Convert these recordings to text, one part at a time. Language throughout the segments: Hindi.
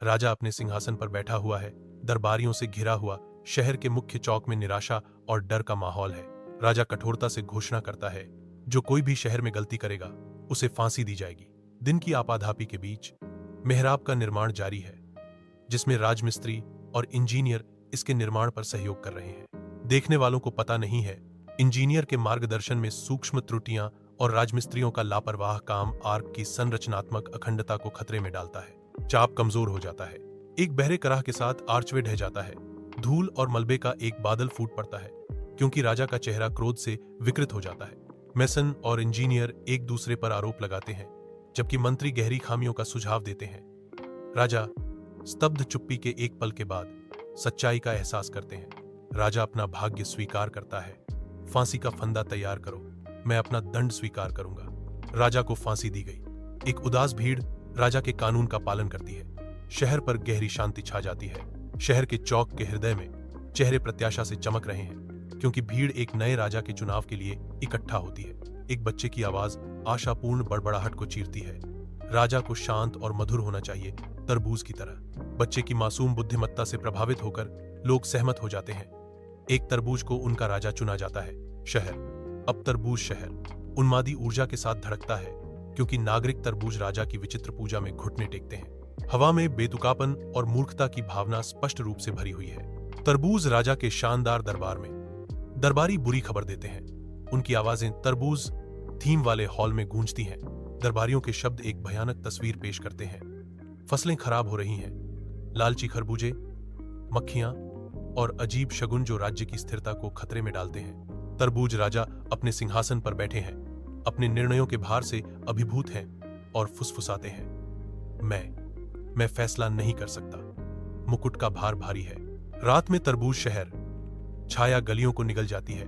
राजा अपने सिंहासन पर बैठा हुआ है। दरबारियों से घिरा हुआ शहर के मुख्य चौक में निराशा और डर का माहौल है। राजा कठोरता से घोषणा करता है, जो कोई भी शहर में गलती करेगा उसे फांसी दी जाएगी। दिन की आपाधापी के बीच मेहराब का निर्माण जारी है, जिसमें राजमिस्त्री और इंजीनियर इसके निर्माण पर सहयोग कर रहे हैं। देखने वालों को पता नहीं है, इंजीनियर के मार्गदर्शन में सूक्ष्म त्रुटियां और राजमिस्त्रियों का लापरवाह काम आर्क की संरचनात्मक अखंडता को खतरे में डालता है। चाप कमजोर हो जाता है। एक बहरे कराह के साथ आर्चवे ढह जाता है। धूल और मलबे का एक बादल फूट पड़ता है, क्योंकि राजा का चेहरा क्रोध से विकृत हो जाता है। मेसन और इंजीनियर एक दूसरे पर आरोप लगाते हैं, जबकि मंत्री गहरी खामियों का सुझाव देते हैं। राजा स्तब्ध चुप्पी के एक पल के बाद सच्चाई का एहसास करते हैं। राजा अपना भाग्य स्वीकार करता है। फांसी का फंदा तैयार करो, मैं अपना दंड स्वीकार करूंगा। राजा को फांसी दी गई। एक उदास भीड़ राजा के कानून का पालन करती है। शहर पर गहरी शांति छा जाती है। शहर के चौक के हृदय में चेहरे प्रत्याशा से चमक रहे हैं, क्योंकि भीड़ एक नए राजा के चुनाव के लिए इकट्ठा होती है। एक बच्चे की आवाज आशापूर्ण बड़बड़ाहट को चीरती है। राजा को शांत और मधुर होना चाहिए, तरबूज की तरह। बच्चे की मासूम बुद्धिमत्ता से प्रभावित होकर लोग सहमत हो जाते हैं। एक तरबूज को उनका राजा चुना जाता है। शहर, अब तरबूज शहर उन्मादी ऊर्जा के साथ धड़कता है, क्योंकि नागरिक तरबूज राजा की विचित्र पूजा में घुटने टेकते हैं। हवा में बेतुकापन और मूर्खता की भावना स्पष्ट रूप से भरी हुई है। तरबूज राजा के शानदार दरबार में दरबारी बुरी खबर देते हैं। उनकी आवाजें तरबूज थीम वाले हॉल में गूंजती हैं। दरबारियों के शब्द एक भयानक तस्वीर पेश करते हैं। फसलें खराब हो रही हैं। लालची खरबूजे, मक्खियां और अजीब शगुन जो राज्य की स्थिरता को खतरे में डालते हैं। तरबूज राजा अपने सिंहासन पर बैठे हैं, अपने निर्णयों के भार से अभिभूत हैं और फुसफुसाते हैं, मैं फैसला नहीं कर सकता। मुकुट का भार भारी है। रात में तरबूज शहर छाया गलियों को निगल जाती है,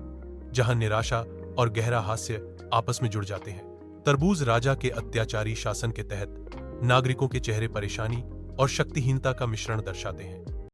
जहां निराशा और गहरा हास्य आपस में जुड़ जाते हैं। तरबूज राजा के अत्याचारी शासन के तहत नागरिकों के चेहरे परेशानी और शक्तिहीनता का मिश्रण दर्शाते हैं।